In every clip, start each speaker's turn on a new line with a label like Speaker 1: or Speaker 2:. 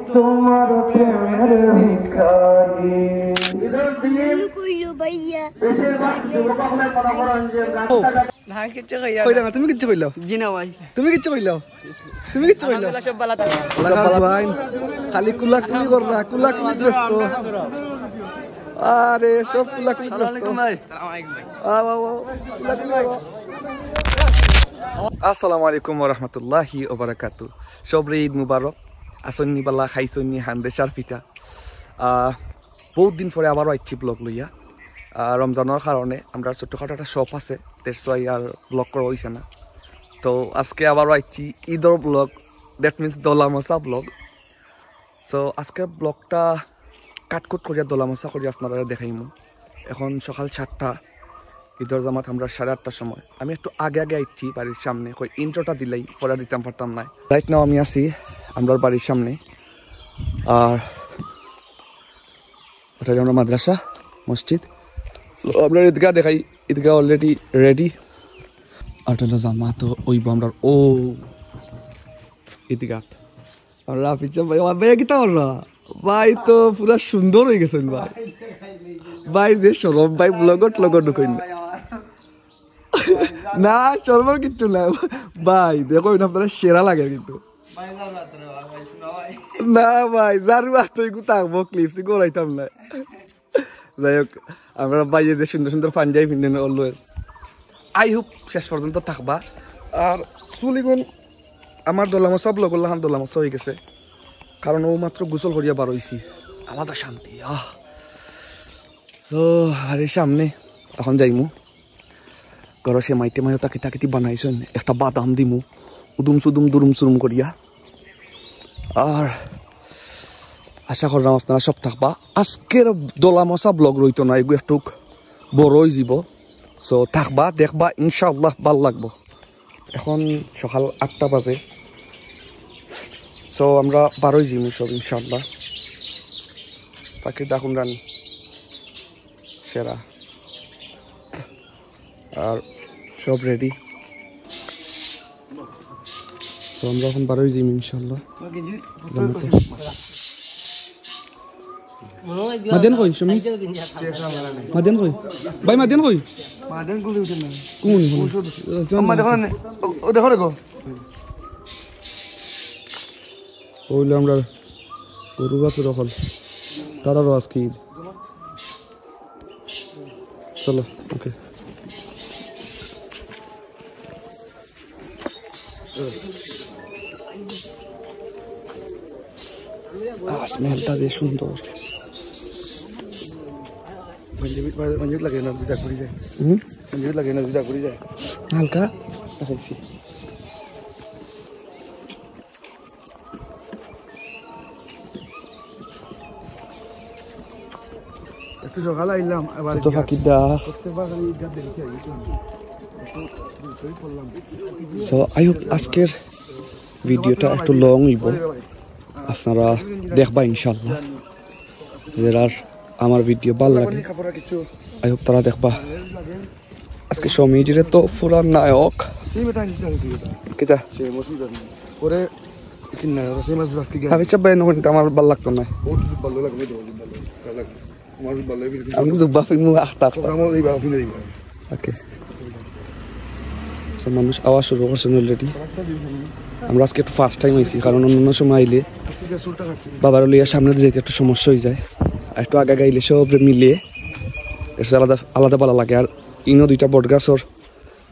Speaker 1: তোমার প্রেমের ভিখারি তুমি কিচ্ছু কইলাও জি না ভাই তুমি কিচ্ছু কইলাও ভাই খালি কুলাকুলি কররা কুলাকুলি ব্যস্ত আরে সব কুলাকুলি ব্যস্ত আসসালামু আলাইকুম ওয়া রাহমাতুল্লাহি ওয়া বারাকাতুহু সবরে ঈদ মুবারক আসন্নি বালা খাইছন্নি হান্দেশার পিঠা বহুত দিন পরে আবারও আইছি ব্লগ লইয়া রমজানের কারণে আমরা ছোট্টখাটো একটা শপ আছে দেড়শো আর ব্লগ করা হয়েছে না তো আজকে আবারও আইছি ঈদের ব্লগ দ্যাট মিনস দোলা মশা ব্লগ সো আজকের ব্লগটা কাটকুট করিয়া দোলা মশা করিয়া আপনারা দেখাইমু এখন সকাল 7টা ঈদের জামাত আমরা 8:30টার সময় আমি একটু আগে আইছি বাড়ির সামনে কই ইন্ট্রোটা দিলেই পরে দিতাম পারতাম না রাইট নাও আমি আছি আমরা বাড়ির সামনে আর ওটা আমরা মাদ্রাসা মসজিদ সো আমরা ঈদগাহ দেখাই ঈদগাহ অলরেডি রেডি আর হলো জামাত ওইব আমরা ও ঈদগাহ আর রাফিজা ভাই আমার ভাই কিতা হল ভাই তো পুরো সুন্দর হয়ে গেছেন ভাই ভাই যে শরম ভাই ব্লগট ঢুকাইন না শরমের কিচ্ছু না ভাই দেখো আপনারা সেরা লাগে কিন্তু না ভাই যার তুই থাকবো ক্লিপসি করাইতাম না যাই হোক আমরা বাইরে যে সুন্দর সুন্দর পাঞ্জাবি পিন্ধেন অলওয়েজ আই হোপ শেষ পর্যন্ত থাকবা আর চুলিগুন আমার দোলামা সব লোক দোলামা হয়ে গেছে কারণ ও মাত্র গোসল করিয়া বার হইছি আলাদা শান্তি তো আরে সামনে এখন যাইমু ঘরে সে মাইতে মাইও তাকিতি বানাইছেন একটা বাদাম দিমু উদুম সুদুম দুরুম সুরুম করিয়া আর আশা করলাম আপনারা সব থাকবা আজকের দোলা মশা ব্লগ রইতো না এগুলো একটু বড় হয়ে যাব সো থাকবা দেখবা ইনশাআল্লাহ ভাল লাগবো এখন সকাল 8টা বাজে সো আমরা 12 যাইমু সব ইনশাআল্লাহ তাকে ডাকুন রানি সেরা আর সব রেডি তো আমরা এখন 12 যাইমু ইনশাআল্লাহ মাদেন কই সুমি মাদেন কই ভাই মাদেন কই মাদেন গুলি উঠে না কোন আম্মা দেখো না ও দেখো ওইলে আমরা গরু বাছুর হল তারারও আজকে ঈদ চলো ওকে স্মেলটা যে সুন্দর মঞ্জুর লাগে না দুটা ঘুরি যায় মঞ্জুর লাগে না দুটা ঘুরি যায় হালকা দেখাইছি একটু সকাল আইলাম আবার তো ফাঁকিদা সো আই হোপ আজকের ভিডিওটা একটু লং হইব আপনারা দেখবা ইনশাআল্লাহ যারা আমার ভিডিও ভালো লাগে আই হোপ তারা দেখবা আজকে সমিজিরে তো পুরা নায়ক কিটা আমি চাপ আমার ভালো লাগতো না আমি জুব্বা ফিল্মু আখতার ওকে সো মানুষ আওয়াজ শুরু করছেন অলরেডি আমরা আজকে একটু ফার্স্ট টাইম আইছি কারণ অন্য সময় আইলে বাবার লিয়া সামনে যেতে একটু সমস্যা হয়ে যায় আর একটু আগে গাইলে সব মিলিয়ে একটু আলাদা আলাদা ভালো লাগে আর ইনো দুইটা বটগাছর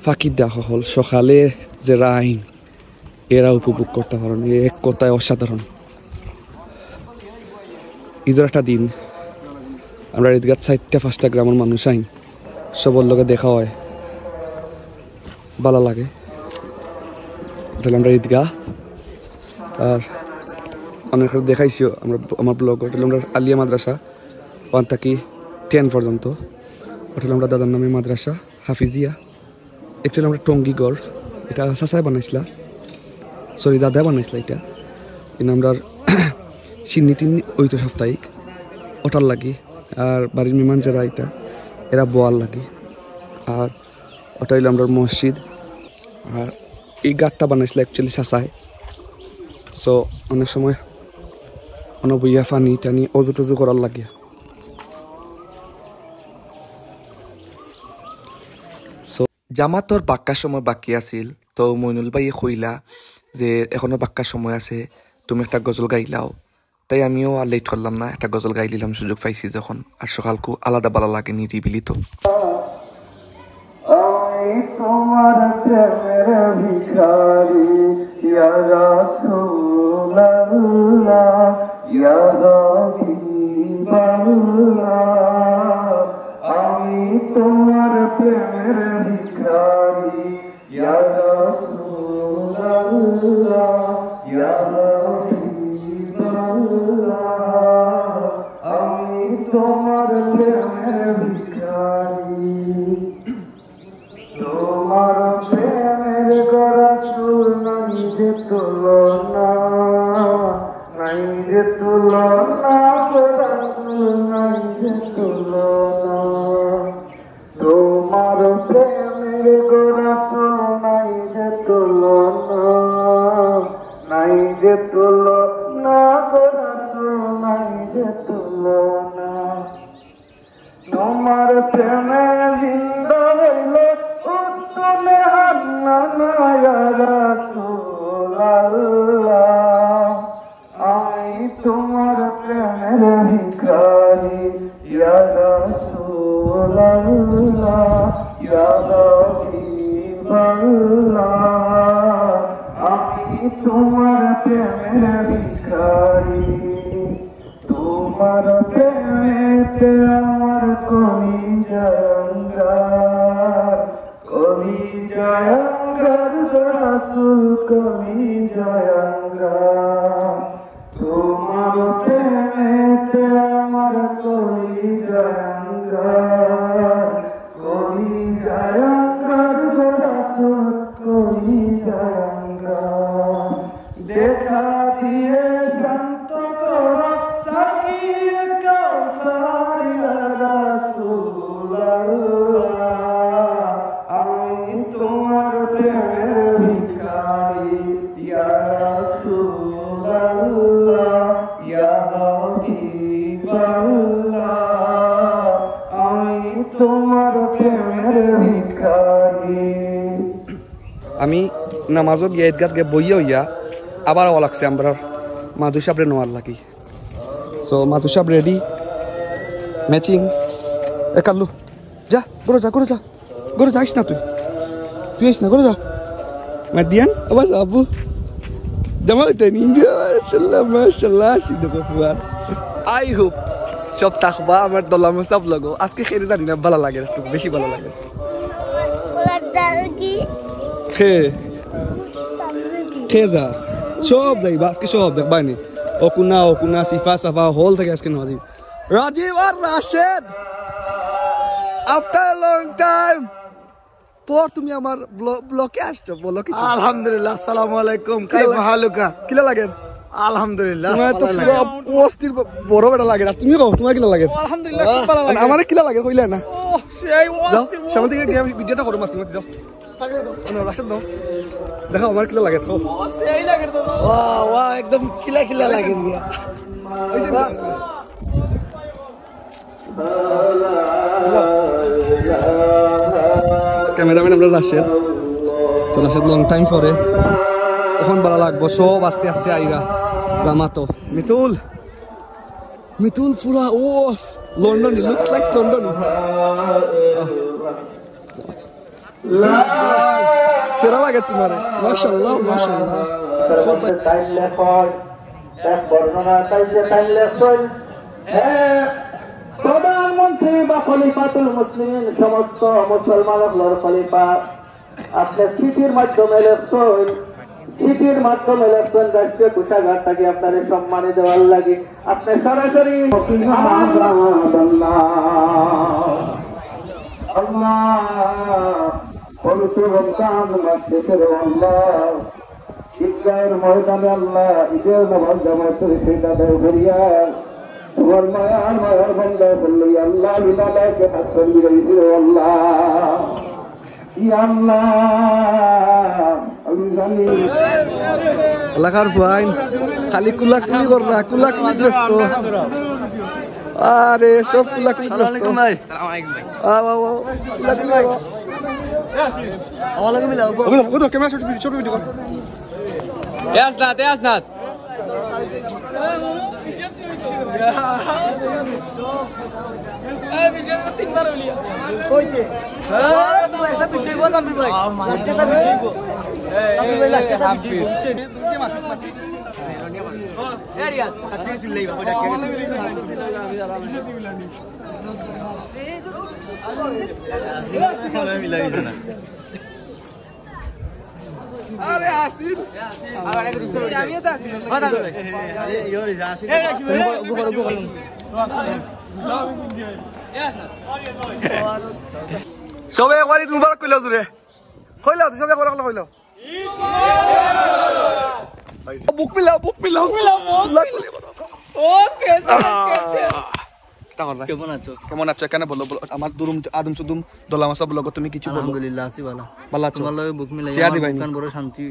Speaker 1: ফাঁকির দেখা হল সকালে যে রাইন এরা উপভোগ করতে পারেন এক কথায় অসাধারণ ঈদের একটা দিন আমরা ঈদগাহ 4-5টা গ্রামের মানুষ আইন সবার লোকে দেখা হয় ভালো লাগে এটা আমরা ঈদগাহ আর অনেক দেখাইছিও আমরা আমার ব্লগ ওটা আমরা আলিয়া মাদ্রাসা 1 থেকে 10 পর্যন্ত ওটা আমরা দাদার নামে মাদ্রাসা হাফিজিয়া একচুয়ালি আমরা টঙ্গিগড় এটা চাচাই বানাইছিলা সরি দাদাই বানাইছিলা এটা কিন্তু আমরা সিন্নি টিন্নি ওই তো সাপ্তাহিক ওটার লাগি আর বাড়ির মেহমান যারা এটা এরা বোয়াল লাগে। আর ওটা হইলো আমরা মসজিদ। আর এই গাঠটা বানাইছিল অ্যাকচুয়ালি চাচায়। সো অনেক সময় বইয়া পানি টানি অজু টজু করার লাগে। জামাতর বাক্কা সময় বাকি আছিল, তো মইনুল ভাই কইলা যে এখনো বাক্কা সময় আছে, তুমি একটা গজল গাইলাও। তাই আমিও আর লেট করলাম না, একটা গজল গাই দিলাম সুযোগ পাইছি যখন। আর সকালকু আলাদা ভালো লাগে নিরিবিলি। তো
Speaker 2: তোমার প্রেমের ভিখারি ইয়া রাসূলুল্লাহ ইয়া হাবিবাল্লাহ, আমি তোমার প্রেমের ভিখারি ইয়া রাসূলুল্লাহ ইয়া হাবিবাল্লাহ, আমি তোমার প্রেমের ভিখারি। তোমার প্রেমের গড়া চুল নাই যে তুলনা, নাই যে তুলনা, গড়া চুল নাই যে তুলনা। তোমার প্রেমের গড়া চুল নাই যে তুলনা, নাই যে তুলনা, গড়া চুল নাই যে তুলনা। তোমার প্রেমে জিন্দা হইলে উত্তমে হান্নানা ইয়া রাসূলুল্লাহ, আমি তোমার প্রেমের ভিখারি ইয়া রাসূলুল্লাহ ইয়া হাবিবাল্লাহ, আমি তোমার প্রেমের ভিখারি। তোমার প্রেমেতে আমার কলিজাঙ্গার, কলিজাঙ্গার রাসূল কলিজাঙ্গার। তোমার প্রেমেতে আমার কলিজাঙ্গার, কলিজাঙ্গার রাসূল কলিজাঙ্গার। দেখা দিয়ে শান্ত করো সাকির কাউসার ইয়া রাসূলুল্লাহ, আমি তোমার প্রেমের ভিখারি ইয়া রাসূলুল্লাহ ইয়া হাবিবাল্লাহ, আমি তোমার প্রেমের ভিখারি।
Speaker 1: আমি নামাজও গিয়ে ঈদগাহ গিয়ে বইয়া হইয়া আবার আওয়া লাগছে আমরা মাধু সাহেবরে নেওয়ার লাগি। সো মাধু সাহেব রেডি, ম্যাচিং। এ কাল্লু যা, গরো যা, গরো যা, গরো যাইস না, তুই আইস না, গরো যা। মাদিয়ান আবার আবু জামাল তানি মাশাআল্লাহ মাশাআল্লাহ সিদ্ধ কফুয়ার। আই হোপ সব তাকবা আমার দলা মুসাব লাগো। আজকে খেতে জানি না, ভালো লাগে, একটু বেশি ভালো লাগে। খেয়ে যা, সব যাইবা আজকে, সব দেখবানি। অকুনা সিফা সাফা হল থেকে আজকে নদী। রাজীব আর রাশেদ, আফটার লং টাইম পর তুমি আমার ব্লকে আসছো, বলো কি?
Speaker 2: আলহামদুলিল্লাহ, আসসালামু আলাইকুম। কাইফা হালুকা?
Speaker 1: কিলা লাগে?
Speaker 2: আলহামদুলিল্লাহ,
Speaker 1: তোমার তো পুরো পোস্টির বড় বেটা লাগে। আর তুমি কও তোমার কিলা লাগে?
Speaker 2: আলহামদুলিল্লাহ, খুব ভালো লাগে।
Speaker 1: আমারে কিলা লাগে কইলা না?
Speaker 2: ও সেই ওয়াস্তি
Speaker 1: সামনে থেকে গিয়ে ভিডিওটা করো, মাস্তি যাও। রাশেদ দাও, দেখো আমার কিলা লাগে।
Speaker 2: ও সেই লাগে তো। ওয়া ওয়া একদম খিলা খিলা লাগে দিয়া।
Speaker 1: ক্যামেরাম্যান আমরা রাশেদ। রাশেদ লং টাইম পরে এখন ভালো লাগবো, সব আস্তে আস্তে আইগা জামাতো। মিতুল পুরা ও লন্ডন, লুকস লাইক লন্ডন। সেরা লাগে তোমার, মাশাআল্লাহ মাশাআল্লাহ।
Speaker 2: প্রধানমন্ত্রী বা খলিফাতুল মুসলিমিন, সমস্ত মুসলমানের খলিফা, আপনার চিঠির মাধ্যমে লেখছেন, চিঠির মাধ্যমে লেখছেন রাষ্ট্রীয় কোষাগারটাকে আপনার সম্মানে দেওয়ার লাগে। আপনি সরাসরি ঈদগাহের ময়দানে আল্লাহ ঈদের নামাজ জামাত সেটা দেয় করিয়া তোমার মায়ার বন্ধা বললো আল্লাহ বিনালাকে হাসন বিরাইছিল আল্লাহ ইয়া আল্লাহ আমি জানি
Speaker 1: এলাকার ভাই খালি কুলাকুলি কররা কুলাকুলি ব্যস্ত আরে সব কুলাকুলি ব্যস্ত আসসালামু আলাইকুম ভাই কুলাকুলি মিলাও ওদের ক্যামেরা ছোট ভিডিও কর ইয়াসনাত তিনবার হলিয়া কইতে ऐसा पिछले बहुत हम भी भाई लास्ट तक देखो हम भी लास्ट तक देखो दूसरे मार्क्स मत यार यार अच्छे से ले बाबू डाके मिलाई जाना अरे आसिफ अरे रुको আমি তো আছি কথা বলে এই ইয়োরে যাসি গো সবে একবার ঈদ মুবারক কইলাও জুরে কইলাও তো সবে একবার কইলাও বুক পিলাও ওকে কেমন আছো কেন বলো আমার দুরুম আদম সুদুম দোলামা সব লোক তুমি কিছু
Speaker 3: আলহামদুলিল্লাহ আছি ভালো
Speaker 1: ভালো আছো
Speaker 3: তোমার লগে বুক মিলাই
Speaker 1: শেয়ার দিবাই
Speaker 3: কান বড় শান্তি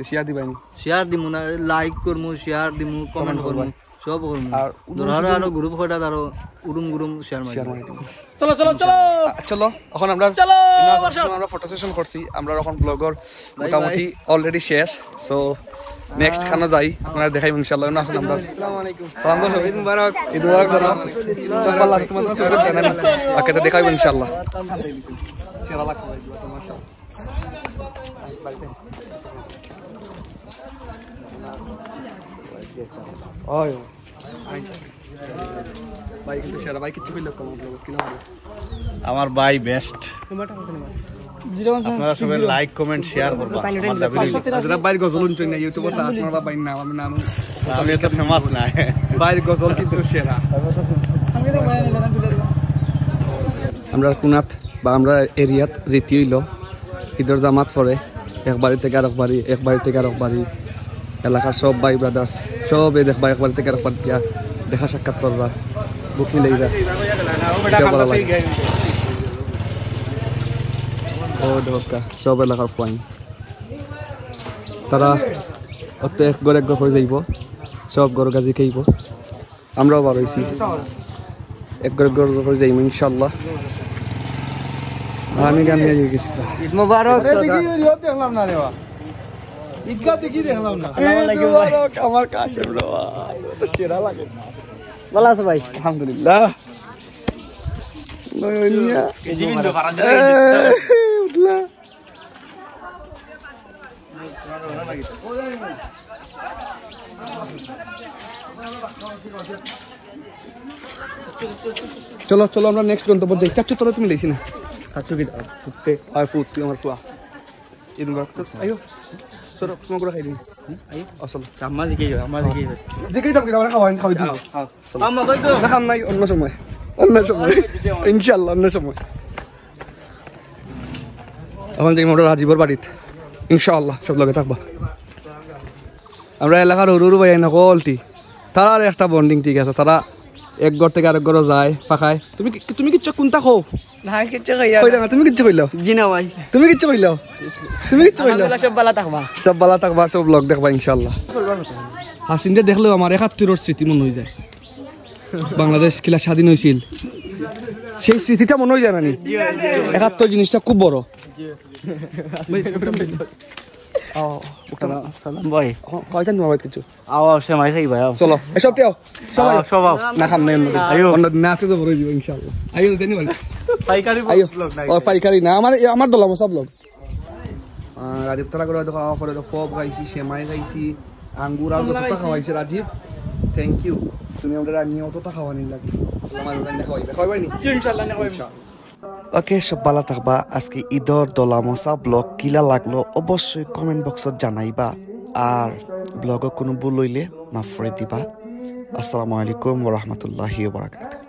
Speaker 1: শেয়ার দিবাই
Speaker 3: শেয়ার দিমু না লাইক করমু শেয়ার দিমু কমেন্ট করমু সব করমু
Speaker 1: আর
Speaker 3: আরো গ্রুপ হটা আরো উড়ুম শেয়ার মারি
Speaker 1: চলো এখন আমরা ফটো সেশন করছি আমরা এখন ব্লগর মোটামুটি অলরেডি শেষ সো নেক্সট খানা যাই আপনারা দেখাই ইনশাআল্লাহ না আসলে আমরা আসসালামু আলাইকুম সালাম ঈদ মুবারক জানাব আল্লাহ তোমাদের সঙ্গে জানাই ওকে তো দেখাই ইনশাআল্লাহ সেরা লাগছে মাশাআল্লাহ ওই ভাই কিন্তু সেরা ভাই কিছু কইলো কম ব্লগ কিনা
Speaker 3: আমার ভাই বেস্ট আপনারা সবাই লাইক কমেন্ট শেয়ার করবা
Speaker 1: যারা বাইর গজল শুনছেন না ইউটিউবে সার্চ মারবা বাইর নাম আমি নাম
Speaker 3: আমি এত ফেমাস না
Speaker 1: বাইর গজল কিন্তু সেরা আমরা কুনাত বা আমরা এরিয়াত রীতি হইল ঈদের জামাত পরে এক বাড়ি থেকে আরেক বাড়ি এক বাড়ি থেকে আরেক বাড়ি এলাকার সব ভাই ব্রাদার্স সব দেখবা এক বাড়ি থেকে আরেক বাড়ি দেখা সাক্ষাৎ করবা বুক মিলাইবা ও ঢোকা সব এলাকার পয়েন্ট তারা অতে এক ঘর হয়ে যাইব সব গরু গাজি খাইব আমরাও বার হয়েছি এক ঘর হয়ে যাইব ইনশাল্লাহ আমি গান নিয়ে গেছি
Speaker 3: ঈদ মুবারক
Speaker 1: দেখলাম না রেওয়া ঈদগাহ দেখি দেখলাম না আমার কাশেম রেওয়া সেরা লাগে
Speaker 3: ভালো আছো ভাই
Speaker 1: আলহামদুলিল্লাহ নয়নিয়া উঠলা চলো চলো আমরা নেক্সট গন্তব্য দেখি চাচ্ছ তোরা তুমি লেছি না চাচ্ছ কি ফুটতে আর ফুট তুই আমার ফুয়া ঈদ মুবারক আইও চলো তোমার করে খাই দিন আইও আসল
Speaker 3: আম্মা দিকেই
Speaker 1: যেকেই দাম কি আমরা খাওয়াই দিই আম্মা কই তো খাম নাই অন্য সময় ইনশাআল্লাহ অন্য সময় এখন যাই মোটর রাজীবর বাড়িতে ইনশাআল্লাহ সব লগে থাকবা আমরা এলাকার হরুরু ভাই না কলটি তারা আর একটা বন্ডিং ঠিক আছে তারা এক ঘর থেকে আরেক ঘরে যায় পাখায় তুমি কিচ্ছু কোনটা খাও
Speaker 3: না কিচ্ছু কইয়া
Speaker 1: তুমি কিচ্ছু কইলাও
Speaker 3: জি না ভাই
Speaker 1: তুমি কিচ্ছু কইলাও
Speaker 3: সব ভালো থাকবা
Speaker 1: সব ব্লগ দেখবা ইনশাআল্লাহ হাসিনটা দেখলেও আমার ৭১ স্মৃতি মনে হয়ে যায় বাংলাদেশ কিলা স্বাধীন হয়েছিল সেই স্মৃতিটা মনে হয়ে যায় না ৭১ জিনিসটা খুব বড় চলো এসব না খাম পাইকারি না আমার দলাম সব লোক রাজীবতলা করে খাওয়া ফব খাইছি সেমাই খাইছি আঙ্গুর আর যতটা খাওয়াইছে রাজীব থ্যাংক ইউ তুমি আমাদের নিয়ে অতটা খাওয়ানি লাগবে ওকে সব ভালো থাকবা আজকে ঈদর দলা মশা ব্লগ কিলা লাগলো অবশ্যই কমেন্ট বক্সত জানাইবা আর ব্লগত কোনো ভুল হইলে মাফ করে দিবা আসসালামু আলাইকুম ওয়া রাহমাতুল্লাহি ওয়া বারাকাতুহু।